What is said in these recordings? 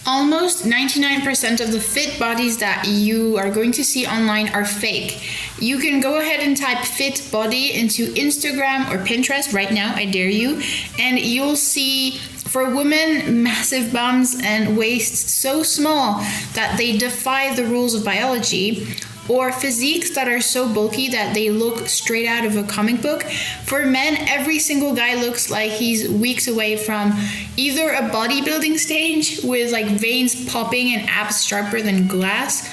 Almost 99% of the fit bodies that you are going to see online are fake. You can go ahead and type fit body into Instagram or Pinterest right now, I dare you, and you'll see for women massive bums and waists so small that they defy the rules of biology, or physiques that are so bulky that they look straight out of a comic book. For men, every single guy looks like he's weeks away from either a bodybuilding stage with like veins popping and abs sharper than glass.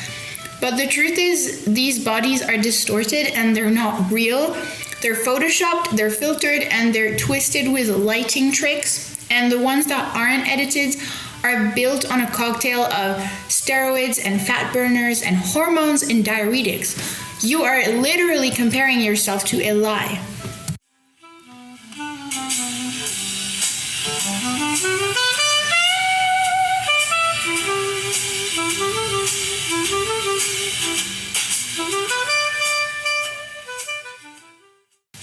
But the truth is, these bodies are distorted and they're not real. They're photoshopped, they're filtered, and they're twisted with lighting tricks. And the ones that aren't edited are built on a cocktail of steroids and fat burners and hormones and diuretics. You are literally comparing yourself to a lie.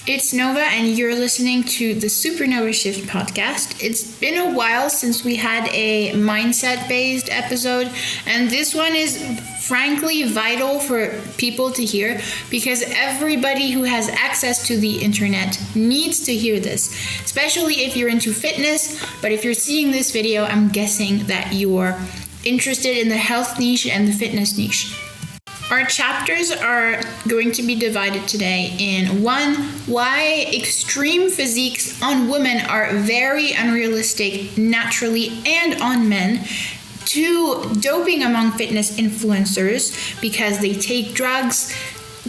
It's Nova, and you're listening to the Supernova Shift podcast. It's been a while since we had a mindset-based episode, and this one is frankly vital for people to hear because everybody who has access to the internet needs to hear this, especially if you're into fitness. But if you're seeing this video, I'm guessing that you're interested in the health niche and the fitness niche. Our chapters are going to be divided today in 1, why extreme physiques on women are very unrealistic naturally and on men. 2, doping among fitness influencers because they take drugs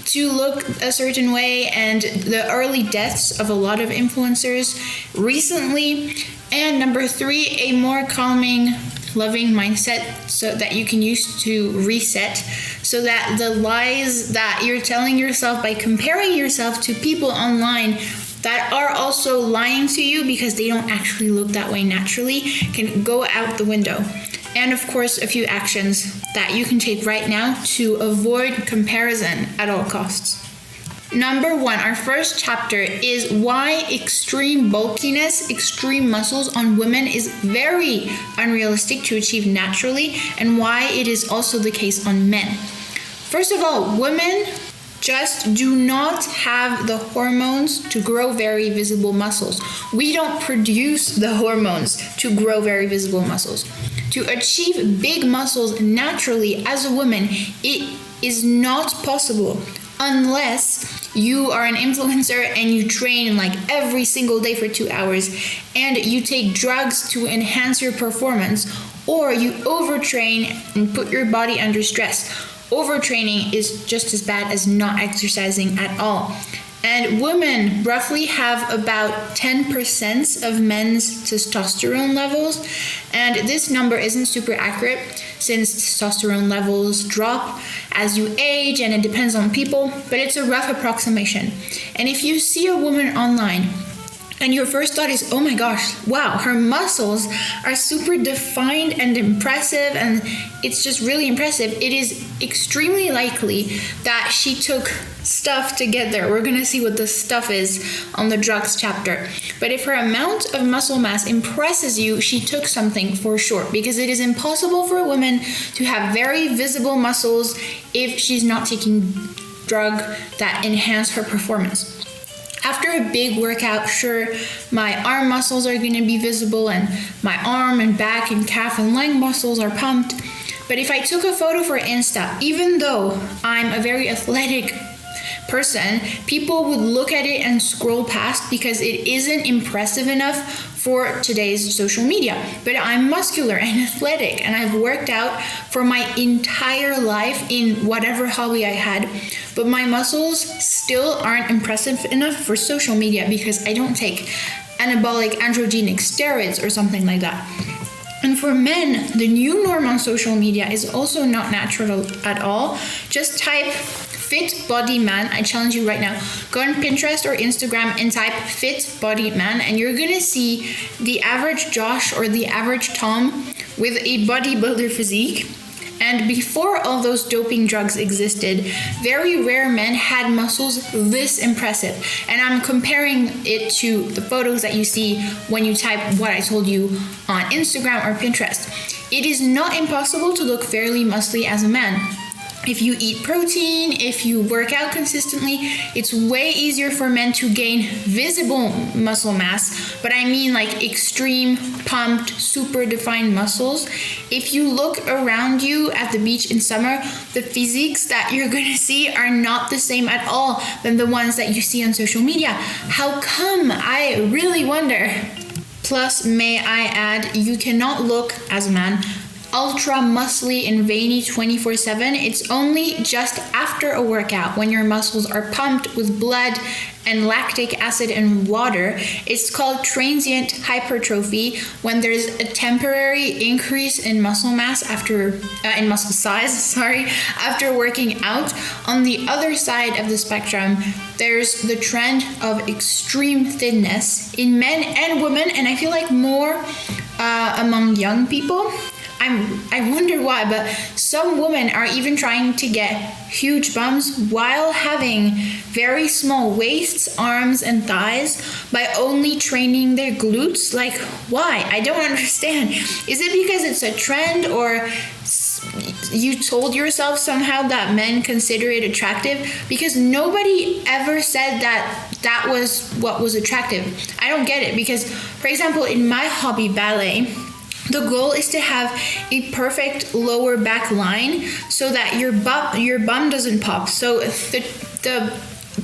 to look a certain way, and the early deaths of a lot of influencers recently. And number 3, a more calming, loving mindset so that you can use to reset, so that the lies that you're telling yourself by comparing yourself to people online that are also lying to you because they don't actually look that way naturally can go out the window. And of course, a few actions that you can take right now to avoid comparison at all costs. Number 1, our first chapter is why extreme bulkiness, extreme muscles on women is very unrealistic to achieve naturally, and why it is also the case on men. First of all, women just do not have the hormones to grow very visible muscles. We don't produce the hormones to grow very visible muscles. To achieve big muscles naturally as a woman, it is not possible unless you are an influencer and you train like every single day for 2 hours and you take drugs to enhance your performance, or you overtrain and put your body under stress. Overtraining is just as bad as not exercising at all. And women roughly have about 10% of men's testosterone levels, and this number isn't super accurate since testosterone levels drop as you age and it depends on people, but it's a rough approximation. And if you see a woman online and your first thought is, oh my gosh, wow, her muscles are super defined and impressive, and it's just really impressive, it is extremely likely that she took stuff to get there. We're gonna see what the stuff is on the drugs chapter. But if her amount of muscle mass impresses you, she took something for sure, because it is impossible for a woman to have very visible muscles if she's not taking drug that enhance her performance. After a big workout, sure, my arm muscles are going to be visible and my arm and back and calf and leg muscles are pumped. But if I took a photo for Insta, even though I'm a very athletic person, people would look at it and scroll past because it isn't impressive enough for today's social media. But I'm muscular and athletic, and I've worked out for my entire life in whatever hobby I had, but my muscles still aren't impressive enough for social media because I don't take anabolic androgenic steroids or something like that. And for men, the new norm on social media is also not natural at all. Just type fit body man. I challenge you right now. Go on Pinterest or Instagram and type fit body man, and you're gonna see the average Josh or the average Tom with a bodybuilder physique. And before all those doping drugs existed, very rare men had muscles this impressive. And I'm comparing it to the photos that you see when you type what I told you on Instagram or Pinterest. it is not impossible to look fairly muscly as a man. If you eat protein, if you work out consistently, it's way easier for men to gain visible muscle mass, but I mean like extreme, pumped, super defined muscles. If you look around you at the beach in summer, the physiques that you're gonna see are not the same at all than the ones that you see on social media. How come? I really wonder. Plus, may I add, you cannot look, as a man, ultra muscly and veiny 24/7. It's only just after a workout when your muscles are pumped with blood and lactic acid and water. It's called transient hypertrophy, when there's a temporary increase in muscle mass in muscle size, after working out. On the other side of the spectrum, there's the trend of extreme thinness in men and women, and I feel like more among young people. I wonder why, but some women are even trying to get huge bums while having very small waists, arms, and thighs by only training their glutes. Like, why? I don't understand. Is it because it's a trend, or you told yourself somehow that men consider it attractive? Because nobody ever said that was what was attractive. I don't get it, because, for example, in my hobby, ballet, the goal is to have a perfect lower back line so that your bum doesn't pop. So the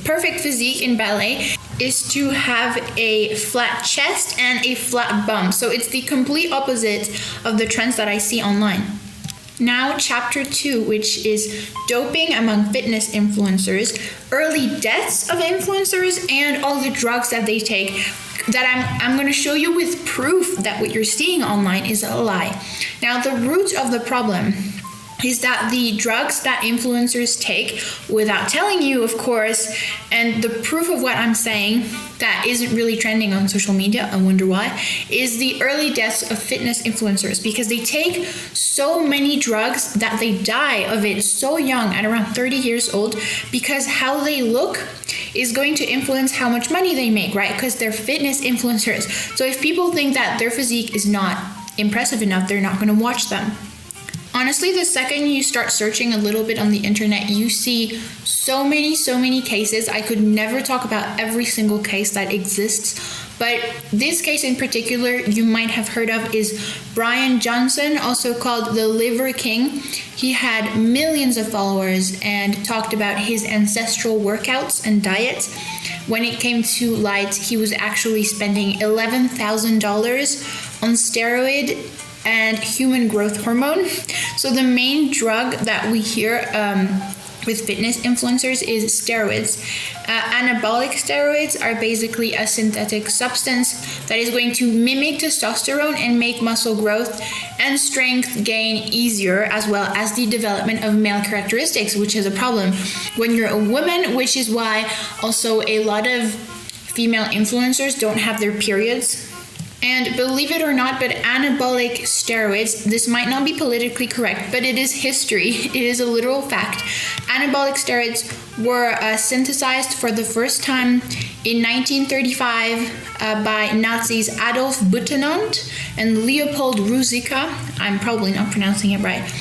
perfect physique in ballet is to have a flat chest and a flat bum. So it's the complete opposite of the trends that I see online. Now, chapter 2, which is doping among fitness influencers, early deaths of influencers, and all the drugs that they take, that I'm going to show you with proof that what you're seeing online is a lie. Now, the root of the problem is that the drugs that influencers take, without telling you, of course, and the proof of what I'm saying that isn't really trending on social media, I wonder why, is the early deaths of fitness influencers, because they take so many drugs that they die of it so young, at around 30 years old, because how they look is going to influence how much money they make, right? Because they're fitness influencers. So if people think that their physique is not impressive enough, they're not going to watch them. Honestly, the second you start searching a little bit on the internet, you see so many cases. I could never talk about every single case that exists, but this case in particular you might have heard of is Brian Johnson, also called the Liver King. He had millions of followers and talked about his ancestral workouts and diet. When it came to light, he was actually spending $11,000 on steroid and human growth hormone. So the main drug that we hear with fitness influencers is steroids. Anabolic steroids are basically a synthetic substance that is going to mimic testosterone and make muscle growth and strength gain easier, as well as the development of male characteristics, which is a problem when you're a woman, which is why also a lot of female influencers don't have their periods. And believe it or not, but anabolic steroids, this might not be politically correct, but it is history. It is a literal fact. Anabolic steroids were synthesized for the first time in 1935 by Nazis Adolf Butenandt and Leopold Ruzicka. I'm probably not pronouncing it right.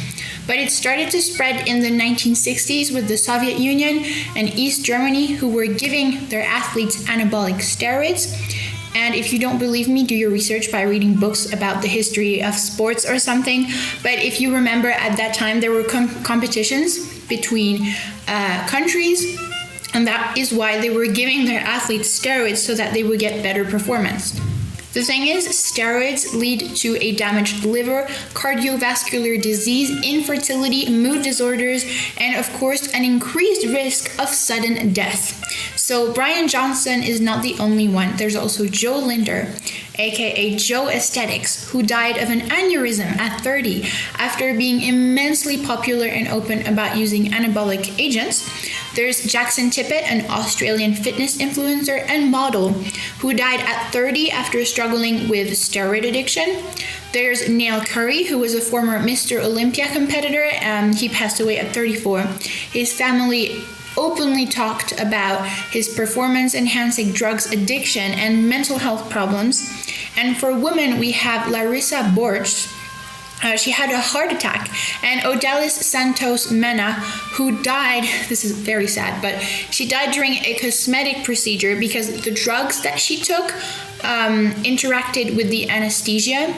But it started to spread in the 1960s with the Soviet Union and East Germany, who were giving their athletes anabolic steroids. And if you don't believe me, do your research by reading books about the history of sports or something. But if you remember, at that time, there were competitions between countries, and that is why they were giving their athletes steroids so that they would get better performance. The thing is, steroids lead to a damaged liver, cardiovascular disease, infertility, mood disorders, and of course, an increased risk of sudden death. So Brian Johnson is not the only one. There's also Joe Linder, aka Joe Aesthetics, who died of an aneurysm at 30 after being immensely popular and open about using anabolic agents. There's Jackson Tippett, an Australian fitness influencer and model, who died at 30 after struggling with steroid addiction. There's Neil Curry, who was a former Mr. Olympia competitor. He passed away at 34. His family openly talked about his performance-enhancing drugs addiction and mental health problems. And for women, we have Larissa Borch, she had a heart attack, and Odalis Santos Mena, who died, this is very sad, but she died during a cosmetic procedure because the drugs that she took interacted with the anesthesia.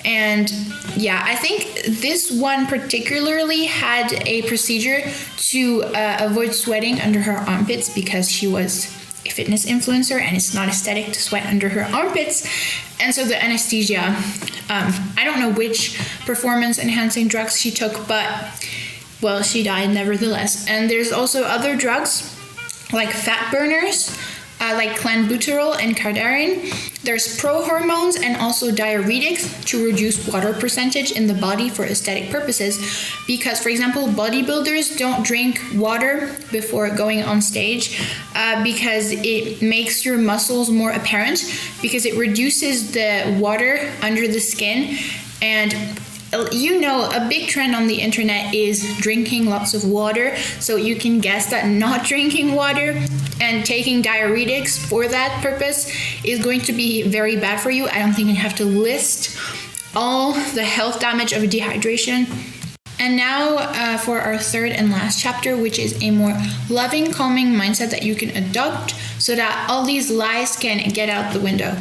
And yeah, I think this one particularly had a procedure to avoid sweating under her armpits because she was a fitness influencer and it's not aesthetic to sweat under her armpits. And so the anesthesia, I don't know which performance enhancing drugs she took, but well, she died nevertheless. And there's also other drugs like fat burners, like clenbuterol and cardarine. There's pro-hormones and also diuretics to reduce water percentage in the body for aesthetic purposes. Because, for example, bodybuilders don't drink water before going on stage because it makes your muscles more apparent, because it reduces the water under the skin. And you know, a big trend on the internet is drinking lots of water. So you can guess that not drinking water and taking diuretics for that purpose is going to be very bad for you. I don't think you have to list all the health damage of dehydration. And now for our third and last chapter, which is a more loving, calming mindset that you can adopt so that all these lies can get out the window.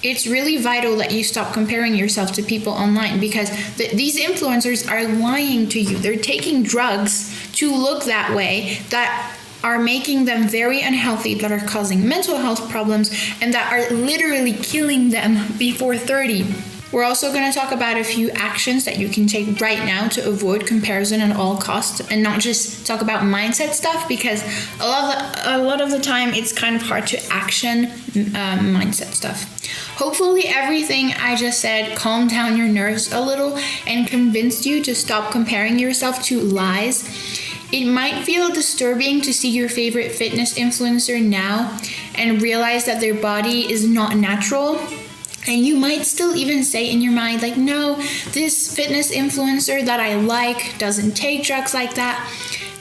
It's really vital that you stop comparing yourself to people online, because these influencers are lying to you. They're taking drugs to look that way, that are making them very unhealthy, that are causing mental health problems, and that are literally killing them before 30. We're also going to talk about a few actions that you can take right now to avoid comparison at all costs, and not just talk about mindset stuff, because a lot of the time it's kind of hard to action mindset stuff. Hopefully everything I just said calmed down your nerves a little and convinced you to stop comparing yourself to lies. It might feel disturbing to see your favorite fitness influencer now and realize that their body is not natural. And you might still even say in your mind, like, no, this fitness influencer that I like doesn't take drugs like that,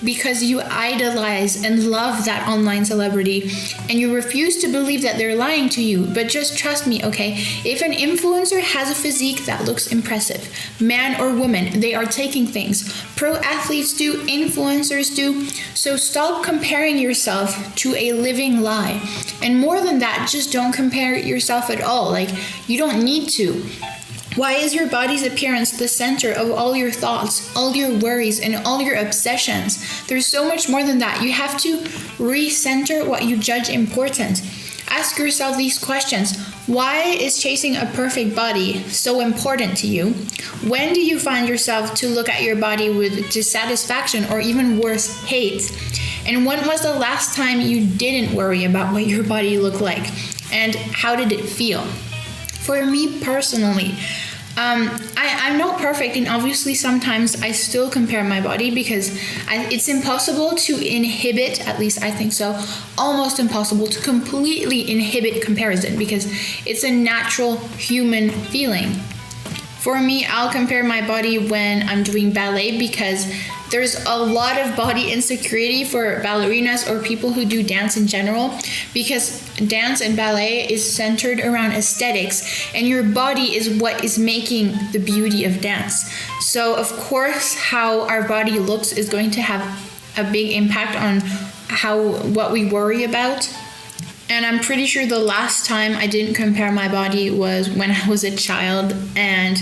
because you idolize and love that online celebrity and you refuse to believe that they're lying to you. But just trust me, okay? If an influencer has a physique that looks impressive, man or woman, they are taking things. Pro athletes do, influencers do. So stop comparing yourself to a living lie. And more than that, just don't compare yourself at all. Like, you don't need to. Why is your body's appearance the center of all your thoughts, all your worries, and all your obsessions? There's so much more than that. You have to recenter what you judge important. Ask yourself these questions. Why is chasing a perfect body so important to you? When do you find yourself to look at your body with dissatisfaction, or even worse, hate? And when was the last time you didn't worry about what your body looked like? And how did it feel? For me personally, I'm not perfect, and obviously sometimes I still compare my body, because it's impossible to inhibit, at least I think so, almost impossible to completely inhibit comparison, because it's a natural human feeling. For me, I'll compare my body when I'm doing ballet, because there's a lot of body insecurity for ballerinas or people who do dance in general, because dance and ballet is centered around aesthetics, and your body is what is making the beauty of dance. So of course, how our body looks is going to have a big impact on what we worry about. And I'm pretty sure the last time I didn't compare my body was when I was a child, and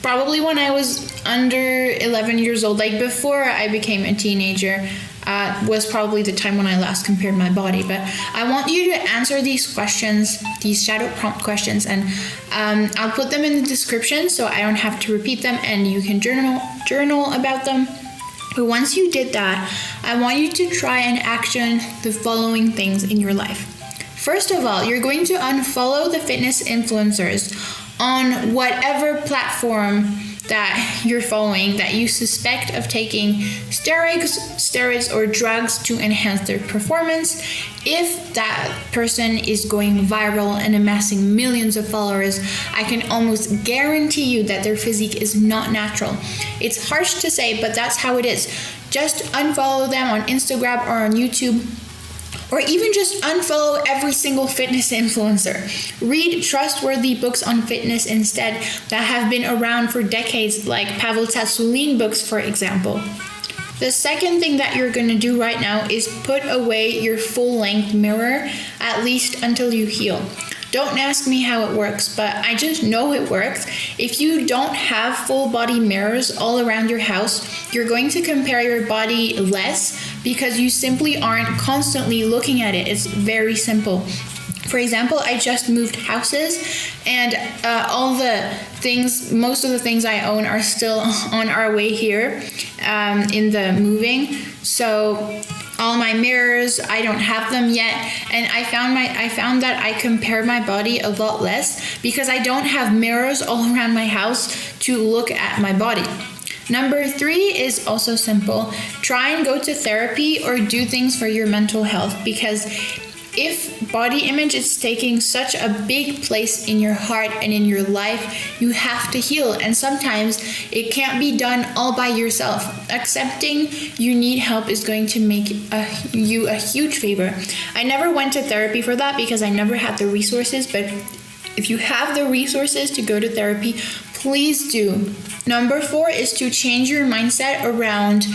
probably when I was under 11 years old, like before I became a teenager, was probably the time when I last compared my body. But I want you to answer these questions, these shadow prompt questions, and I'll put them in the description so I don't have to repeat them, and you can journal about them. But once you did that, I want you to try and action the following things in your life. First of all, you're going to unfollow the fitness influencers on whatever platform that you're following that you suspect of taking steroids or drugs to enhance their performance. If that person is going viral and amassing millions of followers, I can almost guarantee you that their physique is not natural. It's harsh to say, but that's how it is. Just unfollow them on Instagram or on YouTube. Or even just unfollow every single fitness influencer. Read trustworthy books on fitness instead that have been around for decades, like Pavel Tsatsouline books, for example. The second thing that you're going to do right now is put away your full-length mirror, at least until you heal. Don't ask me how it works, but I just know it works. If you don't have full body mirrors all around your house, you're going to compare your body less because you simply aren't constantly looking at it. It's very simple. For example, I just moved houses, and most of the things I own are still on our way here in the moving. So all my mirrors, I don't have them yet, and I found that I compare my body a lot less because I don't have mirrors all around my house to look at my body. Number 3 is also simple. Try and go to therapy or do things for your mental health, because if body image is taking such a big place in your heart and in your life, you have to heal. And sometimes it can't be done all by yourself. Accepting you need help is going to make you a huge favor. I never went to therapy for that because I never had the resources, but if you have the resources to go to therapy, please do. Number 4 is to change your mindset around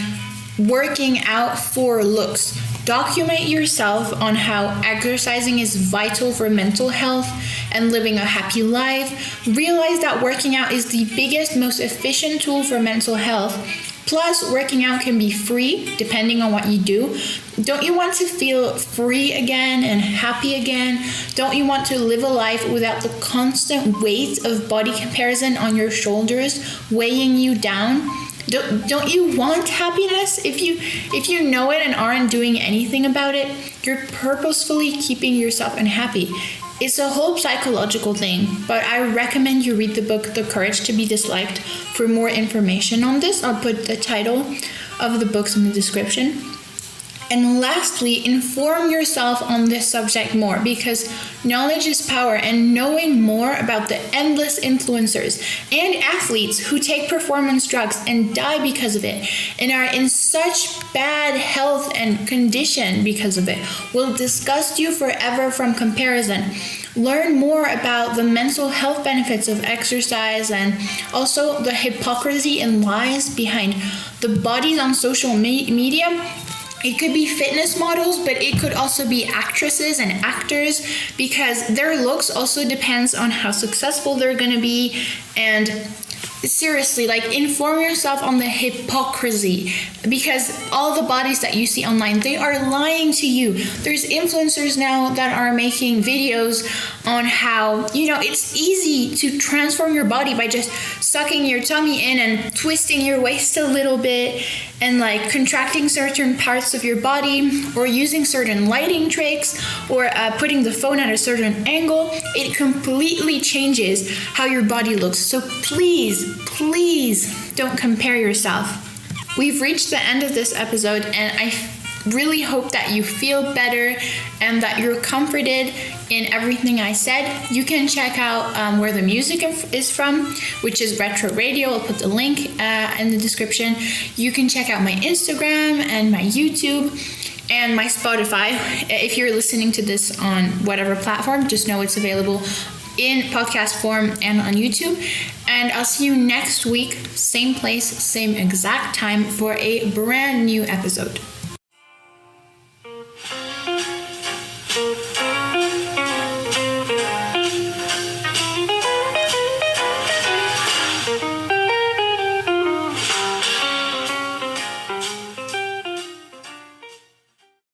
working out for looks. Document yourself on how exercising is vital for mental health and living a happy life. Realize that working out is the biggest, most efficient tool for mental health. Plus, working out can be free depending on what you do. Don't you want to feel free again and happy again? Don't you want to live a life without the constant weight of body comparison on your shoulders weighing you down? Don't you want happiness? If you know it and aren't doing anything about it, you're purposefully keeping yourself unhappy. It's a whole psychological thing, but I recommend you read the book The Courage to be Disliked for more information on this. I'll put the title of the books in the description. And lastly, inform yourself on this subject more, because knowledge is power, and knowing more about the endless influencers and athletes who take performance drugs and die because of it and are in such bad health and condition because of it will disgust you forever from comparison. Learn more about the mental health benefits of exercise and also the hypocrisy and lies behind the bodies on social media. It could be fitness models, but it could also be actresses and actors, because their looks also depends on how successful they're going to be. And seriously, inform yourself on the hypocrisy, because all the bodies that you see online, they are lying to you. There's influencers now that are making videos on how, it's easy to transform your body by just sucking your tummy in and twisting your waist a little bit and contracting certain parts of your body, or using certain lighting tricks, or putting the phone at a certain angle. It completely changes how your body looks. So please don't compare yourself. We've reached the end of this episode, and I really hope that you feel better and that you're comforted in everything I said. You can check out where the music is from, which is Retro Radio. I'll put the link in the description. You can check out my Instagram and my YouTube and my Spotify. If you're listening to this on whatever platform, just know it's available in podcast form and on YouTube. And I'll see you next week, same place, same exact time, for a brand new episode.